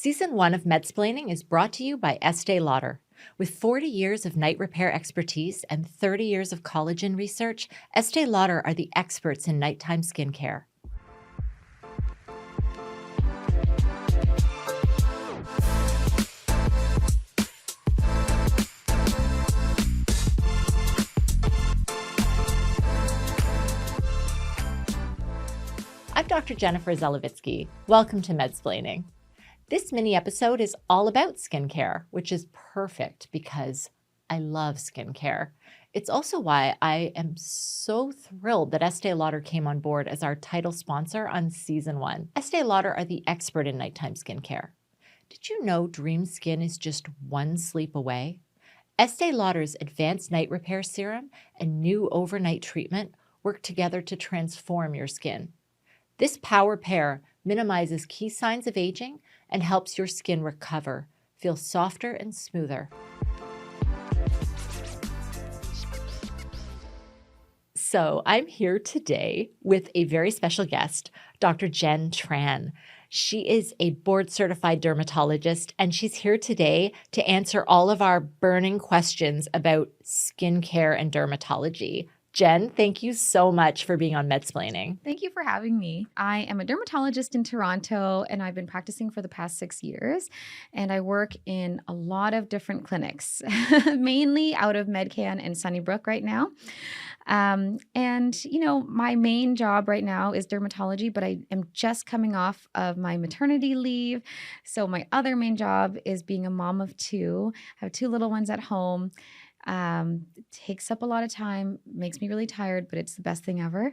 Season 1 of Medsplaining is brought to you by Estee Lauder. With 40 years of night repair expertise and 30 years of collagen research, Estee Lauder are the experts in nighttime skincare. I'm Dr. Jennifer Zelovitzky. Welcome to Medsplaining. This mini episode is all about skincare, which is perfect because I love skincare. It's also why I am so thrilled that Estee Lauder came on board as our title sponsor on Season 1. Estee Lauder are the expert in nighttime skincare. Did you know Dream Skin is just one sleep away? Estee Lauder's Advanced Night Repair Serum and new overnight treatment work together to transform your skin. This power pair minimizes key signs of aging and helps your skin recover, feel softer and smoother. So I'm here today with a very special guest, Dr. Jenn Tran. She is a board-certified dermatologist, and she's here today to answer all of our burning questions about skincare and dermatology. Jenn, thank you so much for being on Medsplaining. Thank you for having me. I am a dermatologist in Toronto, and I've been practicing for the past 6 years. And I work in a lot of different clinics, mainly out of Medcan and Sunnybrook right now. My main job right now is dermatology, but I am just coming off of my maternity leave. So my other main job is being a mom of 2. I have 2 little ones at home. It takes up a lot of time, makes me really tired, but it's the best thing ever.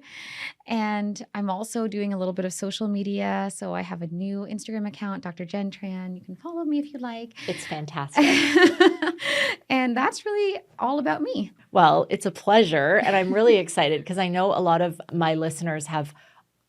And I'm also doing a little bit of social media. So I have a new Instagram account, Dr. Jenn Tran. You can follow me if you like. It's fantastic. And that's really all about me. Well, it's a pleasure. And I'm really excited because I know a lot of my listeners have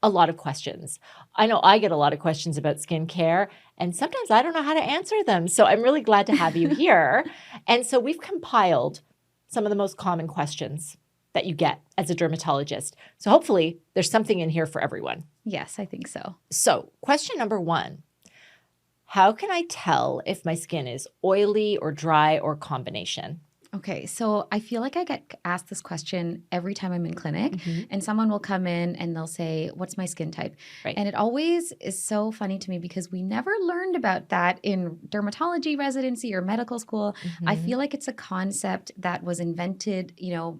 a lot of questions. I know I get a lot of questions about skincare, and sometimes I don't know how to answer them. So I'm really glad to have you here. And so we've compiled some of the most common questions that you get as a dermatologist. So hopefully there's something in here for everyone. Yes, I think so. So question number 1, how can I tell if my skin is oily or dry or combination? Okay, so I feel like I get asked this question every time I'm in clinic, and someone will come in and they'll say, "What's my skin type?" Right. And it always is so funny to me because we never learned about that in dermatology residency or medical school. I feel like it's a concept that was invented,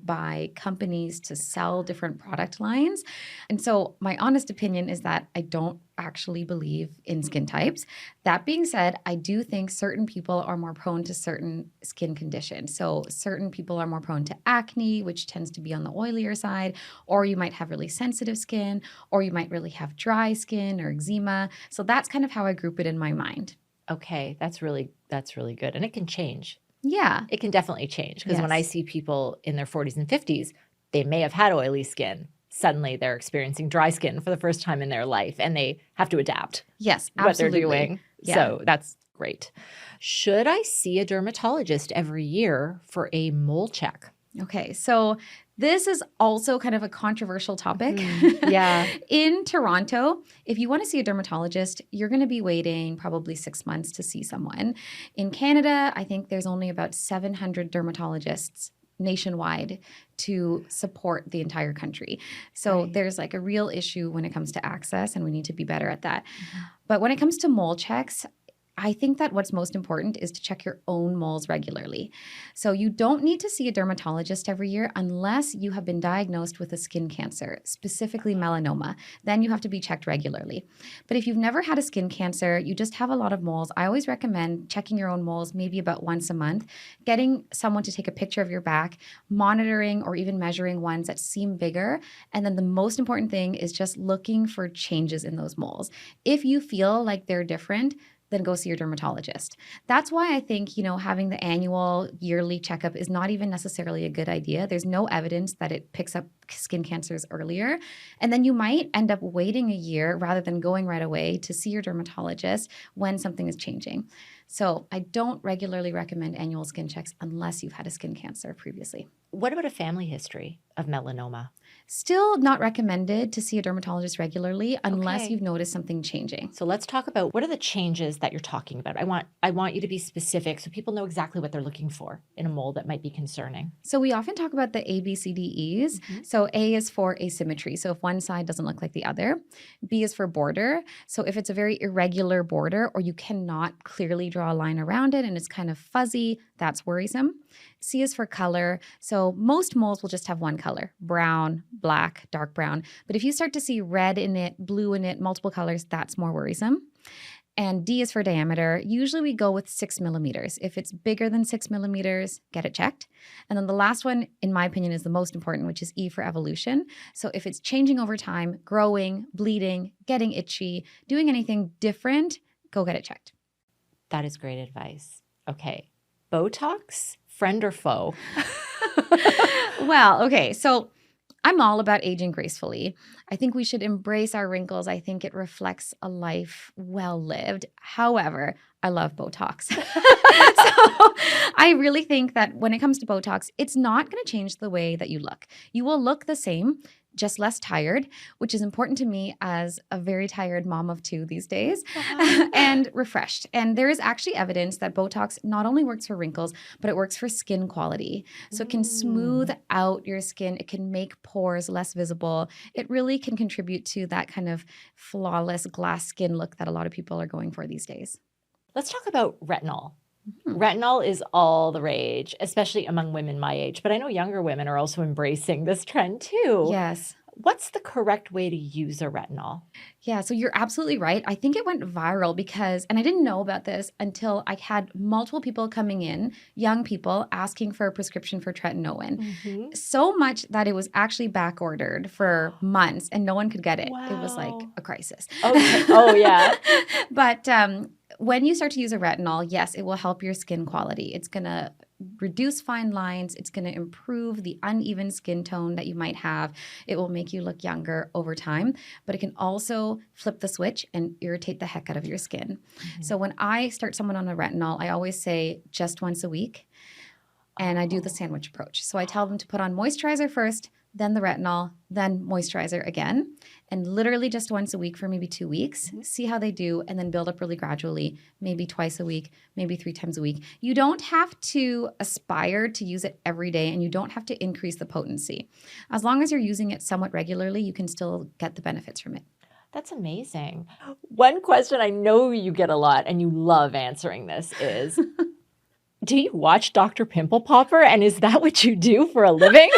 by companies to sell different product lines. And so my honest opinion is that I don't actually believe in skin types. That being said, I do think certain people are more prone to certain skin conditions. So certain people are more prone to acne, which tends to be on the oilier side, or you might have really sensitive skin, or you might really have dry skin or eczema. So that's kind of how I group it in my mind. Okay, that's really good. And it can change. Yeah. It can definitely change because when I see people in their 40s and 50s, they may have had oily skin. Suddenly they're experiencing dry skin for the first time in their life and they have to adapt. Yes, what absolutely. they're doing. Yeah. So that's great. Should I see a dermatologist every year for a mole check? Okay, so this is also kind of a controversial topic. Yeah. In Toronto, if you want to see a dermatologist, you're going to be waiting probably 6 months to see someone. In Canada, I think there's only about 700 dermatologists nationwide to support the entire country. So there's like a real issue when it comes to access, and we need to be better at that. But when it comes to mole checks, I think that what's most important is to check your own moles regularly. So you don't need to see a dermatologist every year unless you have been diagnosed with a skin cancer, specifically melanoma. Then you have to be checked regularly. But if you've never had a skin cancer, you just have a lot of moles, I always recommend checking your own moles maybe about once a month, getting someone to take a picture of your back, monitoring or even measuring ones that seem bigger. And then the most important thing is just looking for changes in those moles. If you feel like they're different, then go see your dermatologist. That's why I think, having the annual yearly checkup is not even necessarily a good idea. There's no evidence that it picks up skin cancers earlier. And then you might end up waiting a year rather than going right away to see your dermatologist when something is changing. So I don't regularly recommend annual skin checks unless you've had a skin cancer previously. What about a family history of melanoma? Still not recommended to see a dermatologist regularly unless Okay. you've noticed something changing. So let's talk about what are the changes that you're talking about. I want you to be specific so people know exactly what they're looking for in a mole that might be concerning. So we often talk about the A, B, C, D, E's. So A is for asymmetry. So if one side doesn't look like the other. B is for border. So if it's a very irregular border or you cannot clearly draw a line around it and it's kind of fuzzy, that's worrisome. C is for color. So most moles will just have one color, brown, black, dark brown. But if you start to see red in it, blue in it, multiple colors, that's more worrisome. And D is for diameter. Usually we go with 6 millimeters. If it's bigger than 6 millimeters, get it checked. And then the last one, in my opinion, is the most important, which is E for evolution. So if it's changing over time, growing, bleeding, getting itchy, doing anything different, go get it checked. That is great advice. Okay. Botox, friend or foe? Well, okay. So I'm all about aging gracefully. I think we should embrace our wrinkles. I think it reflects a life well lived. However, I love Botox. So I really think that when it comes to Botox, it's not going to change the way that you look. You will look the same, just less tired, which is important to me as a very tired mom of 2 these days, and refreshed. And there is actually evidence that Botox not only works for wrinkles, but it works for skin quality. So it can smooth out your skin. It can make pores less visible. It really can contribute to that kind of flawless glass skin look that a lot of people are going for these days. Let's talk about retinol. Retinol is all the rage, especially among women my age, but I know younger women are also embracing this trend too. Yes. What's the correct way to use a retinol? Yeah, so you're absolutely right. I think it went viral because, and I didn't know about this until I had multiple people coming in, young people asking for a prescription for tretinoin. So much that it was actually back ordered for months and no one could get it. Wow. It was like a crisis. Okay. Oh, yeah. But when you start to use a retinol, yes, it will help your skin quality. It's going to reduce fine lines. It's going to improve the uneven skin tone that you might have. It will make you look younger over time, but it can also flip the switch and irritate the heck out of your skin. So when I start someone on a retinol, I always say just once a week, and I do the sandwich approach. So I tell them to put on moisturizer first, then the retinol, then moisturizer again, and literally just once a week for maybe 2 weeks, see how they do, and then build up really gradually, maybe twice a week, maybe 3 times a week. You don't have to aspire to use it every day, and you don't have to increase the potency. As long as you're using it somewhat regularly, you can still get the benefits from it. That's amazing. One question I know you get a lot, and you love answering this, is do you watch Dr. Pimple Popper, and is that what you do for a living?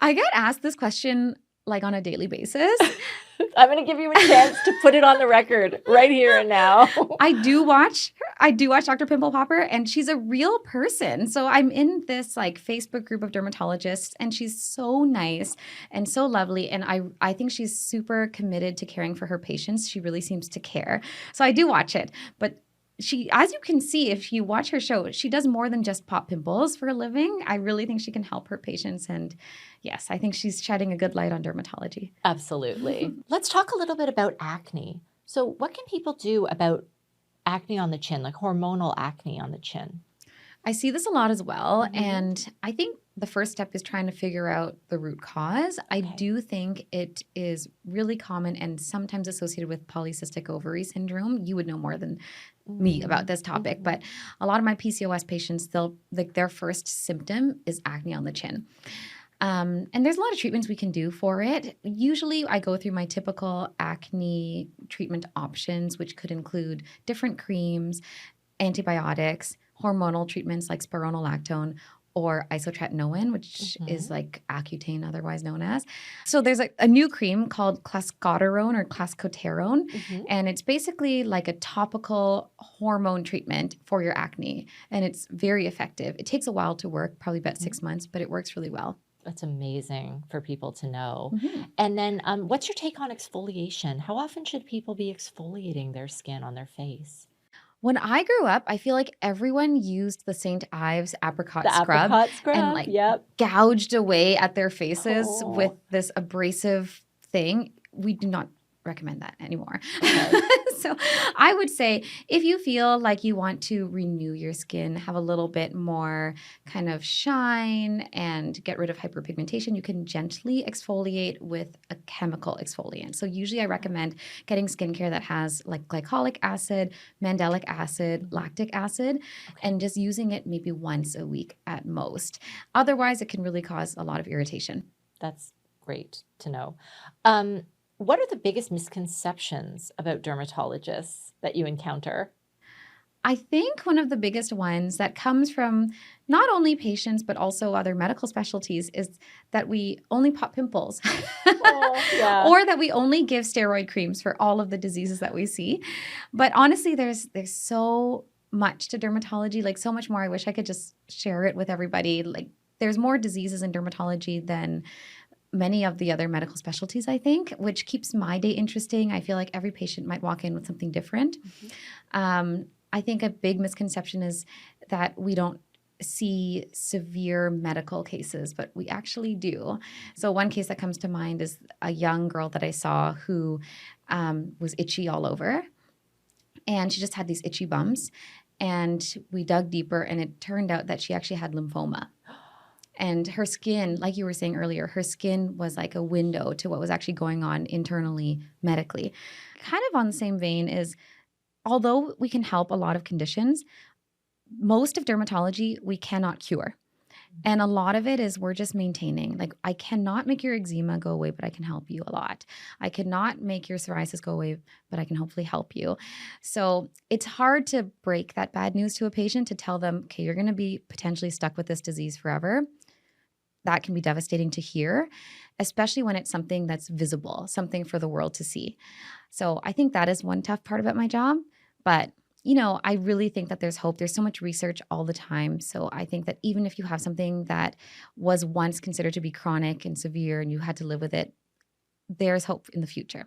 I get asked this question like on a daily basis. I'm going to give you a chance to put it on the record right here and now. I do watch Dr. Pimple Popper, and she's a real person. So I'm in this like Facebook group of dermatologists, and she's so nice and so lovely. And I think she's super committed to caring for her patients. She really seems to care. So I do watch it. But she, as you can see, if you watch her show, she does more than just pop pimples for a living. I really think she can help her patients. And yes, I think she's shedding a good light on dermatology. Absolutely. Let's talk a little bit about acne. So what can people do about acne on the chin, like hormonal acne on the chin? I see this a lot as well. And I think the first step is trying to figure out the root cause. I do think it is really common and sometimes associated with polycystic ovary syndrome. You would know more than me about this topic, but a lot of my PCOS patients, their first symptom is acne on the chin. And there's a lot of treatments we can do for it. Usually I go through my typical acne treatment options, which could include different creams, antibiotics, hormonal treatments like spironolactone, or isotretinoin, which is like Accutane, otherwise known as. So there's a new cream called clascoterone or clascoterone, and it's basically like a topical hormone treatment for your acne, and it's very effective. It takes a while to work, probably about 6 months, but it works really well. That's amazing for people to know. And then what's your take on exfoliation? How often should people be exfoliating their skin on their face? When I grew up, I feel like everyone used the St. Ives apricot The scrub apricot scrub, and like gouged away at their faces with this abrasive thing. We do not recommend that anymore. Okay. So I would say if you feel like you want to renew your skin, have a little bit more kind of shine and get rid of hyperpigmentation, you can gently exfoliate with a chemical exfoliant. So usually I recommend getting skincare that has like glycolic acid, mandelic acid, lactic acid, and just using it maybe once a week at most. Otherwise, it can really cause a lot of irritation. That's great to know. What are the biggest misconceptions about dermatologists that you encounter? I think one of the biggest ones that comes from not only patients, but also other medical specialties is that we only pop pimples Oh, yeah. or that we only give steroid creams for all of the diseases that we see. But honestly, there's so much to dermatology, like so much more. I wish I could just share it with everybody. Like there's more diseases in dermatology than many of the other medical specialties, I think, which keeps my day interesting. I feel like every patient might walk in with something different. I think a big misconception is that we don't see severe medical cases, but we actually do. So one case that comes to mind is a young girl that I saw who was itchy all over, and she just had these itchy bumps. And we dug deeper, and it turned out that she actually had lymphoma. And her skin, like you were saying earlier, her skin was like a window to what was actually going on internally, medically. Kind of on the same vein is, although we can help a lot of conditions, most of dermatology we cannot cure. And a lot of it is we're just maintaining. Like I cannot make your eczema go away, but I can help you a lot. I cannot make your psoriasis go away, but I can hopefully help you. So it's hard to break that bad news to a patient, to tell them, okay, you're going to be potentially stuck with this disease forever. That can be devastating to hear, especially when it's something that's visible, something for the world to see. So I think that is one tough part about my job. But, you know, I really think that there's hope. There's so much research all the time. So I think that even if you have something that was once considered to be chronic and severe and you had to live with it, there's hope in the future.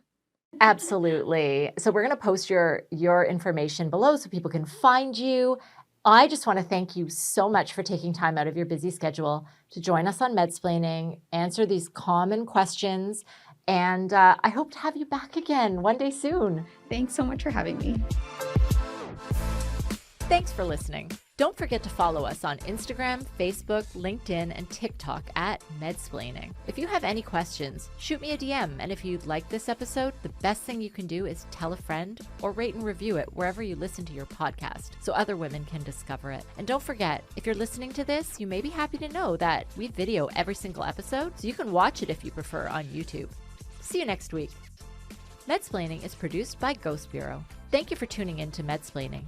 Absolutely. So we're going to post your information below so people can find you. I just want to thank you so much for taking time out of your busy schedule to join us on Medsplaining, answer these common questions, and I hope to have you back again one day soon. Thanks so much for having me. Thanks for listening. Don't forget to follow us on Instagram, Facebook, LinkedIn, and TikTok at Medsplaining. If you have any questions, shoot me a DM. And if you'd like this episode, the best thing you can do is tell a friend or rate and review it wherever you listen to your podcast so other women can discover it. And don't forget, if you're listening to this, you may be happy to know that we video every single episode, so you can watch it if you prefer on YouTube. See you next week. Medsplaining is produced by Ghost Bureau. Thank you for tuning in to Medsplaining.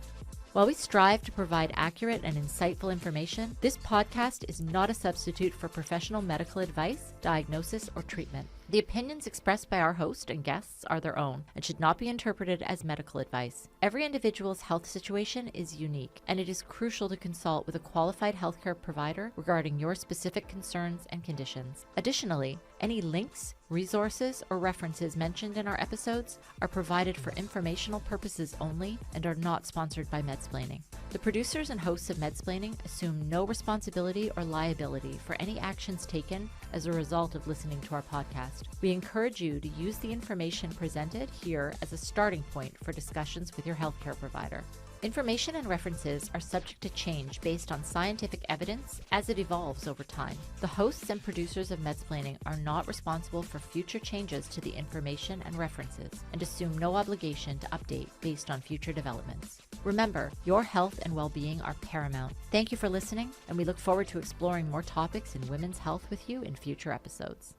While we strive to provide accurate and insightful information, this podcast is not a substitute for professional medical advice, diagnosis, or treatment. The opinions expressed by our host and guests are their own and should not be interpreted as medical advice. Every individual's health situation is unique, and it is crucial to consult with a qualified healthcare provider regarding your specific concerns and conditions. Additionally, any links, resources, or references mentioned in our episodes are provided for informational purposes only and are not sponsored by Medsplaining. The producers and hosts of Medsplaining assume no responsibility or liability for any actions taken as a result of listening to our podcast. We encourage you to use the information presented here as a starting point for discussions with your healthcare provider. Information and references are subject to change based on scientific evidence as it evolves over time. The hosts and producers of Medsplaining are not responsible for future changes to the information and references and assume no obligation to update based on future developments. Remember, your health and well-being are paramount. Thank you for listening, and we look forward to exploring more topics in women's health with you in future episodes.